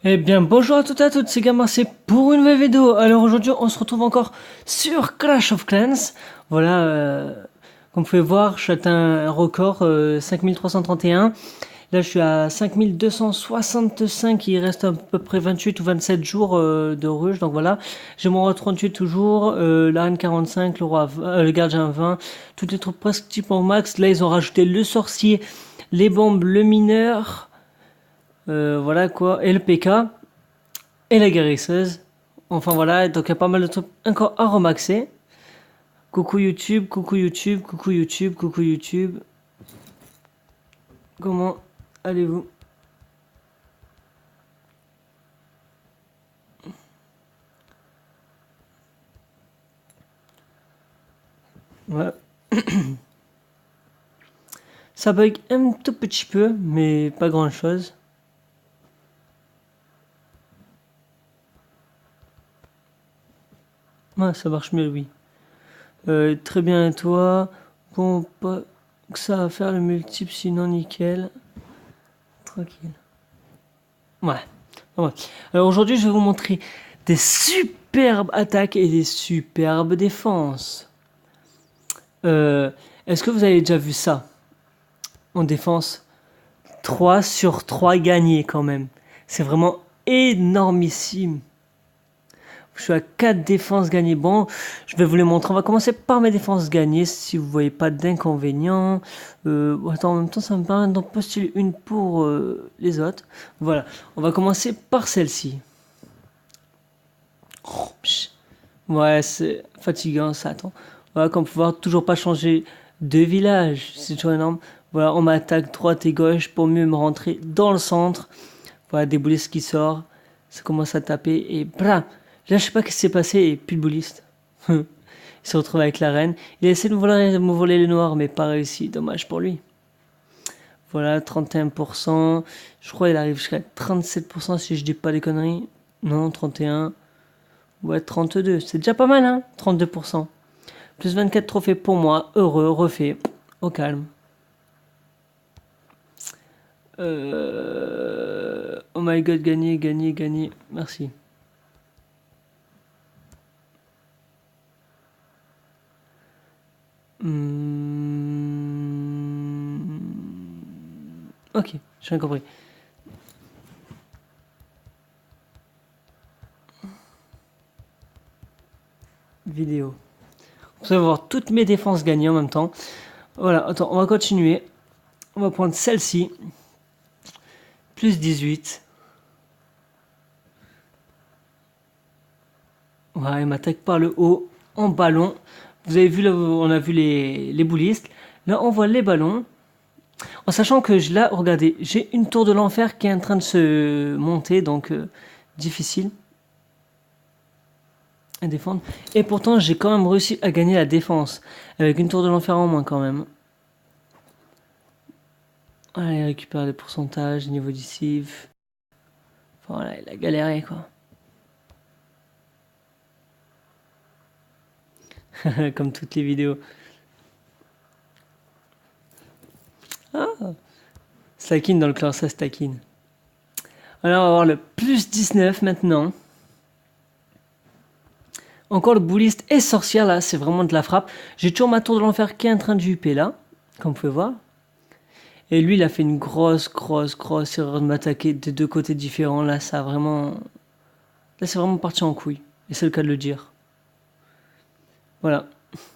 Eh bien, bonjour à toutes et à toutes, c'est Gamma, c'est pour une nouvelle vidéo. Alors aujourd'hui, on se retrouve encore sur Clash of Clans. Voilà, comme vous pouvez voir, j'ai atteint un record 5331. Là, je suis à 5265, il reste à peu près 28 ou 27 jours de rush. Donc voilà, j'ai mon roi 38 toujours, la reine 45, le gardien 20, toutes les troupes presque type en max. Là, ils ont rajouté le sorcier, les bombes, le mineur, voilà quoi, et le PK et la guérisseuse. Enfin voilà, donc il y a pas mal de trucs encore à remaxer. Coucou YouTube, coucou YouTube, coucou YouTube, coucou YouTube. Comment allez-vous? Ouais. Ça bug un tout petit peu, mais pas grand chose. Ouais, ça marche mieux, oui. Très bien, et toi? Bon, pas que ça à faire le multiple, sinon nickel. Tranquille. Ouais. Ouais. Alors aujourd'hui, je vais vous montrer des superbes attaques et des superbes défenses. Euh, Est-ce que vous avez déjà vu ça en défense? 3 sur 3 gagnés quand même. C'est vraiment énormissime. Je suis à 4 défenses gagnées. Bon, je vais vous les montrer. On va commencer par mes défenses gagnées si vous voyez pas d'inconvénients. Attends, en même temps, ça me permet d'en postuler une pour les autres. Voilà, on va commencer par celle-ci. Ouais, c'est fatigant ça, attends. Voilà, comme pouvoir toujours pas changer de village, c'est toujours énorme. Voilà, on m'attaque droite et gauche pour mieux me rentrer dans le centre. Voilà, des boulistes qui sortent, ça commence à taper et bra. Là, je sais pas ce qui s'est passé et plus de bouliste. Il se retrouve avec la reine. Il a essayé de me voler les noirs, mais pas réussi. Dommage pour lui. Voilà, 31%. Je crois qu'il arrive jusqu'à 37% si je dis pas des conneries. Non, 31. Ouais, 32. C'est déjà pas mal, hein? 32%. Plus 24 trophées pour moi. Heureux, refait. Au calme. Oh my god, gagné, gagné, gagné. Merci. Ok, j'ai bien compris. Vidéo. Vous allez voir toutes mes défenses gagnées en même temps. Voilà, attends, on va continuer. On va prendre celle-ci. Plus 18. Voilà, il m'attaque par le haut, en ballon. Vous avez vu, là, on a vu les boulistes. Là, on voit les ballons. En sachant que là, regardez, j'ai une tour de l'enfer qui est en train de se monter, donc difficile à défendre. Et pourtant, j'ai quand même réussi à gagner la défense. Avec une tour de l'enfer en moins quand même. Allez, récupère les pourcentages, niveau du civ. Voilà, il a galéré quoi. Comme toutes les vidéos. Ah, Slakin dans le clan, ça Slakin. Alors, on va voir le plus 19 maintenant. Encore le bouliste et sorcière là, c'est vraiment de la frappe. J'ai toujours ma tour de l'enfer qui est en train de juper là, comme vous pouvez voir. Et lui, il a fait une grosse erreur de m'attaquer des deux côtés différents. Là, ça a vraiment. Là, c'est vraiment parti en couille. Et c'est le cas de le dire. Voilà,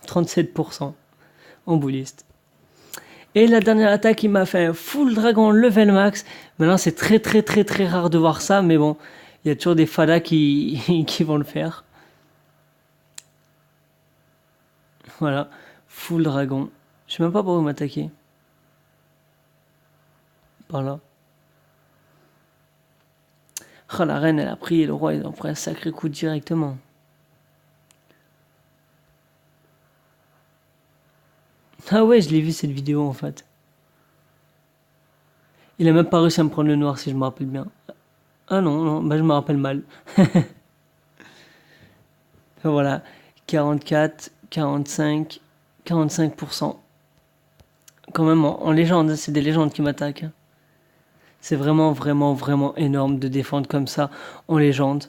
37% en bouliste. Et la dernière attaque, il m'a fait un full dragon level max. Maintenant, c'est très rare de voir ça, mais bon, il y a toujours des fadas qui vont le faire. Voilà, full dragon. Je sais même pas par où m'attaquer. Par là. Oh, la reine, elle a pris et le roi, il a pris un sacré coup directement. Ah ouais, je l'ai vu cette vidéo en fait. Il a même pas réussi à me prendre le noir si je me rappelle bien. Ah non, non, bah je me rappelle mal. Voilà, 44, 45, 45%. Quand même en légende, c'est des légendes qui m'attaquent. C'est vraiment, vraiment, vraiment énorme de défendre comme ça en légende.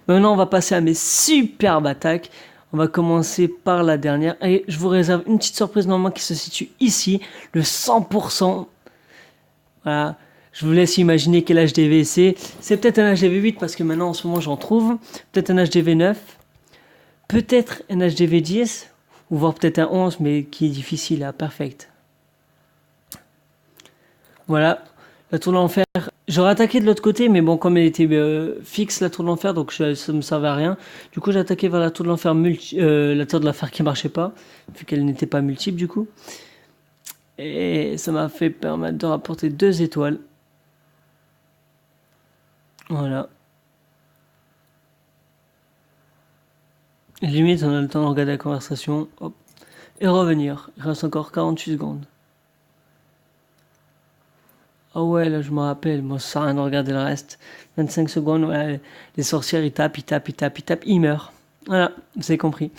Maintenant, on va passer à mes superbes attaques. On va commencer par la dernière. Et je vous réserve une petite surprise normalement qui se situe ici. Le 100%. Voilà. Je vous laisse imaginer quel HDV c'est. C'est peut-être un HDV 8 parce que maintenant en ce moment j'en trouve. Peut-être un HDV 9. Peut-être un HDV 10. Ou voire peut-être un 11 mais qui est difficile à perfect. Voilà. La tour de l'enfer. J'aurais attaqué de l'autre côté, mais bon, comme elle était fixe, la tour de l'enfer, donc ça me servait à rien. Du coup, j'ai attaqué vers la tour de l'enfer la tour de l'enfer qui marchait pas, vu qu'elle n'était pas multiple du coup. Et ça m'a fait permettre de rapporter 2 étoiles. Voilà. Limite, on a le temps de regarder la conversation. Hop. Et revenir. Il reste encore 48 secondes. Ah ouais, là je me rappelle, moi ça sert à rien de regarder le reste. 25 secondes, ouais, les sorcières ils tapent, ils tapent, ils tapent, ils tapent, ils meurent. Voilà, vous avez compris.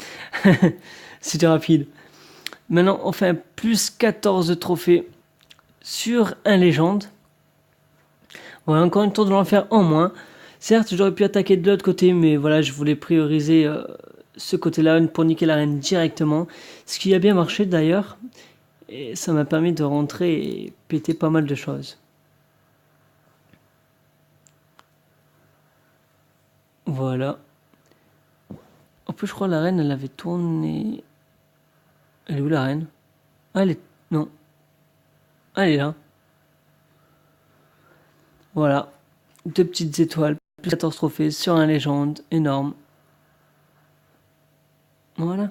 C'était rapide. Maintenant, on fait un plus 14 de trophées sur un légende. Voilà, encore une tour de l'enfer en moins. Certes, j'aurais pu attaquer de l'autre côté, mais voilà, je voulais prioriser ce côté-là pour niquer la reine directement. Ce qui a bien marché d'ailleurs. Et ça m'a permis de rentrer et péter pas mal de choses. Voilà. En plus, je crois que la reine, elle avait tourné. Elle est où la reine? Ah, elle est. Non. Ah, elle est là. Voilà. 2 petites étoiles. Plus 14 trophées sur un légende. Énorme. Voilà.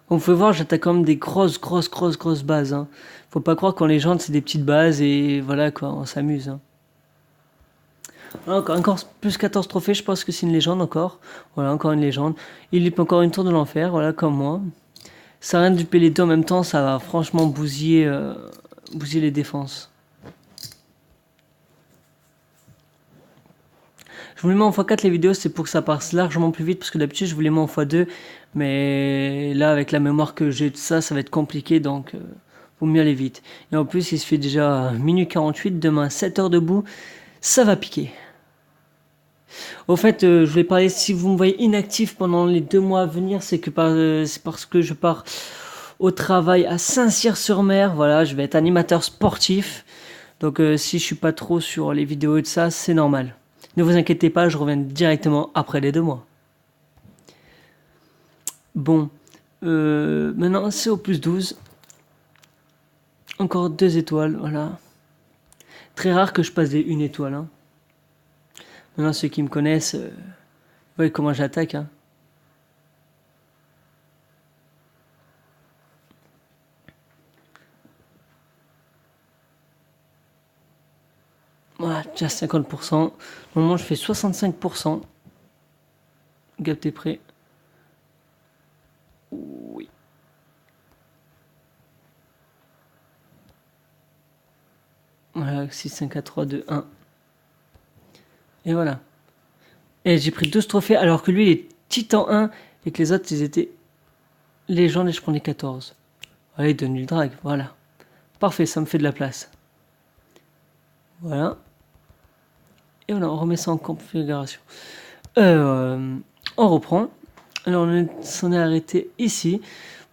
Comme vous pouvez voir, j'attaque quand même des grosses bases. Hein. Faut pas croire qu'en légende, c'est des petites bases et voilà quoi, on s'amuse. Hein. Voilà, encore plus 14 trophées, je pense que c'est une légende encore. Voilà, encore une légende. Il loupe encore une tour de l'enfer, voilà, comme moi. Ça rien du les deux en même temps, ça va franchement bousiller les défenses. Je vous les mets en x4 les vidéos, c'est pour que ça passe largement plus vite, parce que d'habitude je vous les mets en x2, mais là avec la mémoire que j'ai de ça, ça va être compliqué, donc vaut mieux aller vite. Et en plus il se fait déjà minuit 48, demain 7 heures debout, ça va piquer. Au fait, je voulais parler, si vous me voyez inactif pendant les 2 mois à venir, c'est parce que je pars au travail à Saint-Cyr-sur-Mer, voilà, je vais être animateur sportif, donc si je suis pas trop sur les vidéos et de ça, c'est normal. Ne vous inquiétez pas, je reviens directement après les 2 mois. Bon, maintenant c'est au plus 12. Encore 2 étoiles, voilà. Très rare que je passe des 1 étoile. Hein. Maintenant ceux qui me connaissent, vous voyez comment j'attaque. Hein. Voilà, déjà 50%. Normalement je fais 65%. Gap, t'es prêt? Oui. Voilà, 6, 5, 4, 3, 2, 1. Et voilà. Et j'ai pris 12 trophées alors que lui il est titan 1 et que les autres ils étaient légendes et je prenais 14. Allez, donne le drag, voilà. Parfait, ça me fait de la place. Voilà. Et voilà, on remet ça en configuration. On reprend. Alors on s'en est arrêté ici.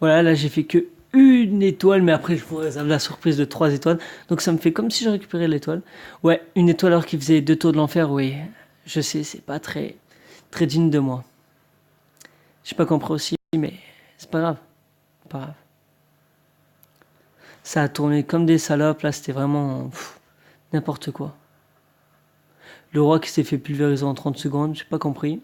Voilà, là j'ai fait que 1 étoile, mais après je vous réserve la surprise de 3 étoiles. Donc ça me fait comme si je récupérais l'étoile. Ouais, 1 étoile alors qu'il faisait 2 tours de l'enfer, oui. Je sais, c'est pas très digne de moi. J'ai pas compris aussi, mais c'est pas grave. Pas grave. Ça a tourné comme des salopes, là c'était vraiment n'importe quoi. Le roi qui s'est fait pulvériser en 30 secondes, j'ai pas compris.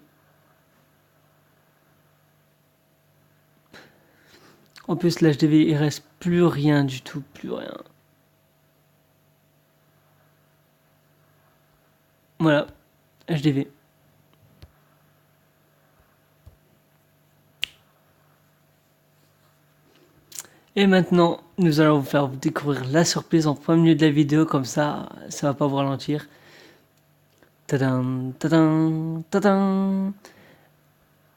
En plus, l'HDV, il reste plus rien du tout, plus rien. Voilà, HDV. Et maintenant, nous allons vous faire découvrir la surprise en plein milieu de la vidéo, comme ça va pas vous ralentir. Tadam, tadam, tadam.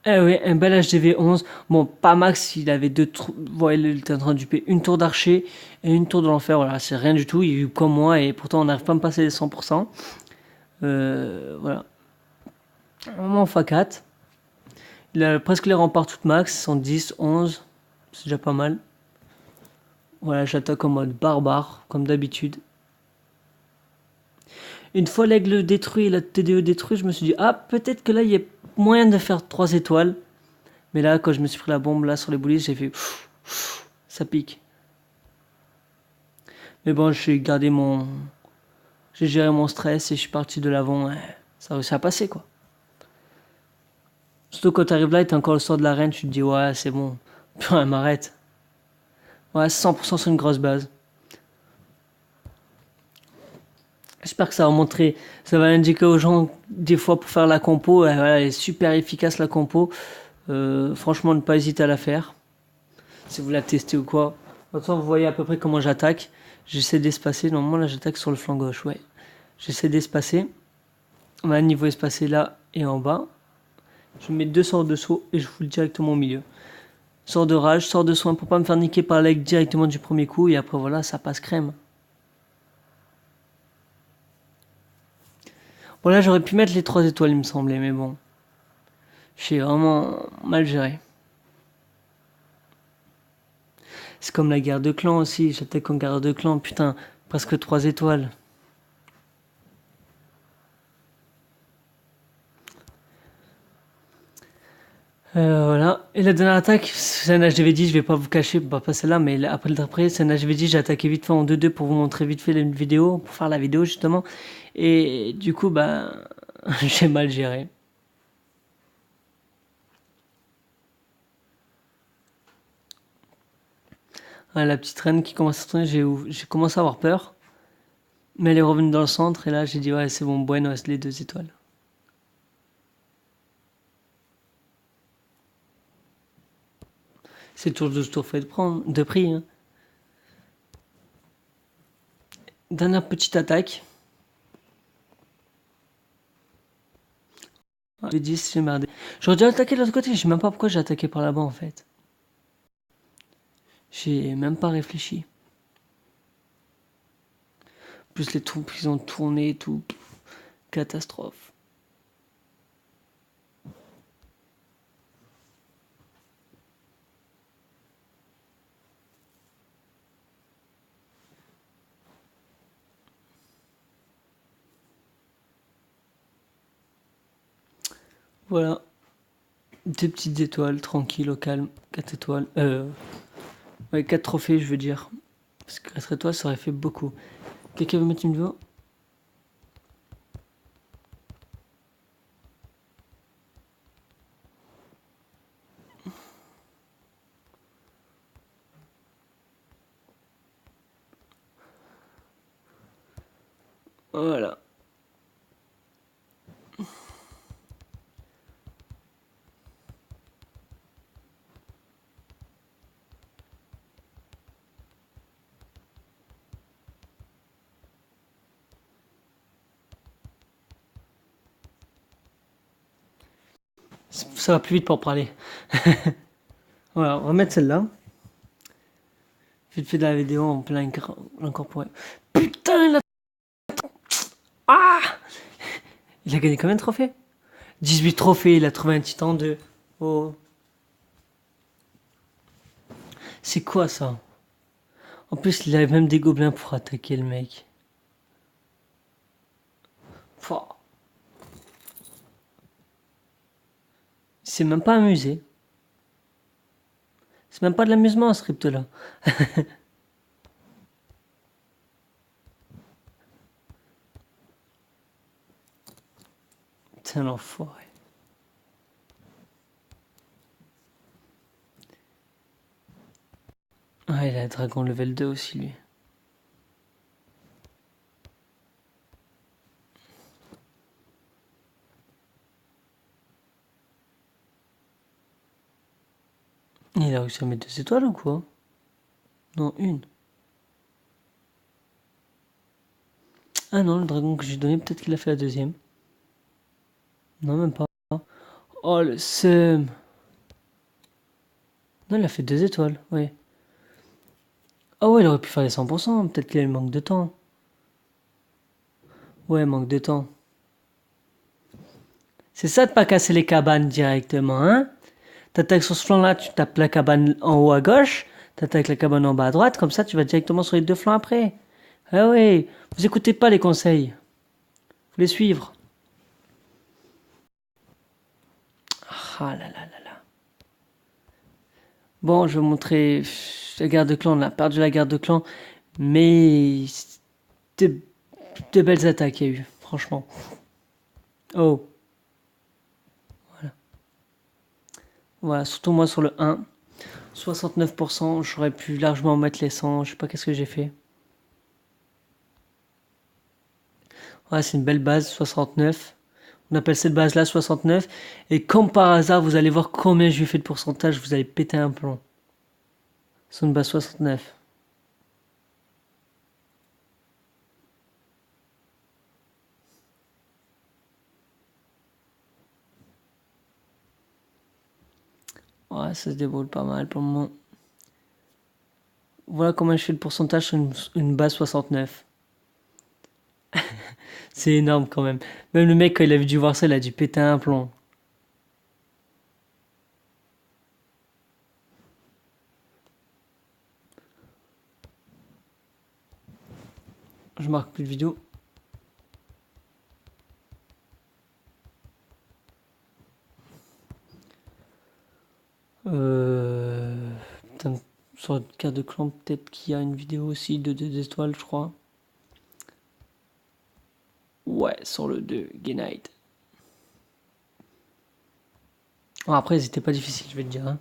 Eh oui, un bel HDV 11. Bon, pas max, il avait deux trous. Voilà, il était en train de duper une tour d'archer et une tour de l'enfer. Voilà, c'est rien du tout. Il est eu comme moi et pourtant on n'arrive pas à me passer les 100%. Voilà. Vraiment fa 4. Il a presque les remparts toutes max. 110, 11. C'est déjà pas mal. Voilà, j'attaque en mode barbare, comme d'habitude. Une fois l'aigle détruit et la TDE détruit, je me suis dit, ah, peut-être que là, il y a moyen de faire 3 étoiles. Mais là, quand je me suis pris la bombe là sur les boulis, j'ai fait ça pique. Mais bon, j'ai géré mon stress et je suis parti de l'avant. Ça a réussi à passer quoi. Surtout quand t'arrives là et t'as encore le sort de l'arène, tu te dis ouais, c'est bon. Puis elle m'arrête. Ouais, 100% sur une grosse base. J'espère que ça va montrer, ça va indiquer aux gens des fois pour faire la compo. Voilà, elle est super efficace la compo. Franchement, ne pas hésiter à la faire. Si vous la testez ou quoi. De toute façon, vous voyez à peu près comment j'attaque. J'essaie d'espacer. Normalement, là, j'attaque sur le flanc gauche. Ouais. J'essaie d'espacer. On a un niveau espacé là et en bas. Je mets 2 sorts de saut et je fous directement au milieu. Sort de rage, sort de soin pour pas me faire niquer par l'aigle directement du premier coup. Et après, voilà, ça passe crème. Bon, là, j'aurais pu mettre les 3 étoiles, il me semblait. Mais bon. J'ai vraiment mal géré. C'est comme la guerre de clans aussi. J'attaque en guerre de clans. Putain, presque 3 étoiles. Voilà. Et la dernière attaque, c'est un HDV10, je vais pas vous cacher, pas celle-là, mais après le d'après, c'est un HDV10, j'ai attaqué vite fait en 2-2 pour vous montrer vite fait la vidéo, pour faire la vidéo justement. Et du coup, bah, j'ai mal géré. Ouais, la petite reine qui commence à tourner, j'ai commencé à avoir peur. Mais elle est revenue dans le centre, et là, j'ai dit, ouais, c'est bon, bueno, les 2 étoiles. C'est toujours 12 tours fait de prix. Hein. Dernière petite attaque. J'ai 10, j'ai merdé. J'aurais dû attaquer de l'autre côté, je sais même pas pourquoi j'ai attaqué par là-bas en fait. J'ai même pas réfléchi. Plus les troupes qui ont tourné et tout. Catastrophe. Voilà. 2 petites étoiles, tranquille, au calme. 4 étoiles. Ouais, 4 trophées, je veux dire. Parce que 4 étoiles, ça aurait fait beaucoup. Quelqu'un veut mettre une vidéo? Voilà. Ça va plus vite pour parler. Voilà, on va mettre celle-là. Vite fait de la vidéo en plein incorporé. Putain, Ah il a gagné combien de trophées? 18 trophées, il a trouvé un titan 2. Oh. C'est quoi ça? En plus, il avait même des gobelins pour attaquer le mec. Pouah. C'est même pas amusé. C'est même pas de l'amusement, ce crypto-là. C'est un enfoiré. Ah, il a un dragon level 2 aussi, lui. Il a réussi à mettre 2 étoiles ou quoi? Non, une. Ah non, le dragon que j'ai donné, peut-être qu'il a fait la deuxième. Non, même pas. Oh, le seum. Non, il a fait 2 étoiles, oui. Ah ouais, il aurait pu faire les 100%. Peut-être qu'il manque de temps. Ouais, manque de temps. C'est ça de pas casser les cabanes directement, hein? T'attaques sur ce flanc-là, tu tapes la cabane en haut à gauche. T'attaques la cabane en bas à droite. Comme ça, tu vas directement sur les 2 flancs après. Ah ouais, vous écoutez pas les conseils. Faut les suivre. Ah là là là là. Bon, je vais vous montrer la guerre de clan. On a perdu la guerre de clan. Mais de, de belles attaques il y a eu, franchement. Oh, voilà, surtout moi sur le 1. 69%, j'aurais pu largement mettre les 100. Je sais pas qu'est-ce que j'ai fait. Ouais, c'est une belle base, 69. On appelle cette base-là 69. Et comme par hasard, vous allez voir combien je lui ai fait de pourcentage. Vous allez péter un plomb. Sur une base 69. Ouais, ça se déroule pas mal pour le moment. Voilà comment je fais le pourcentage sur une base 69. C'est énorme quand même. Même le mec, quand il a dû voir ça, il a dû péter un plomb. Je marque plus de vidéo. Putain, sur le cas de clan, peut-être qu'il y a une vidéo aussi de 2 étoiles, je crois. Ouais, sur le 2, Genite. Bon, après, c'était pas difficile, je vais te dire. Hein.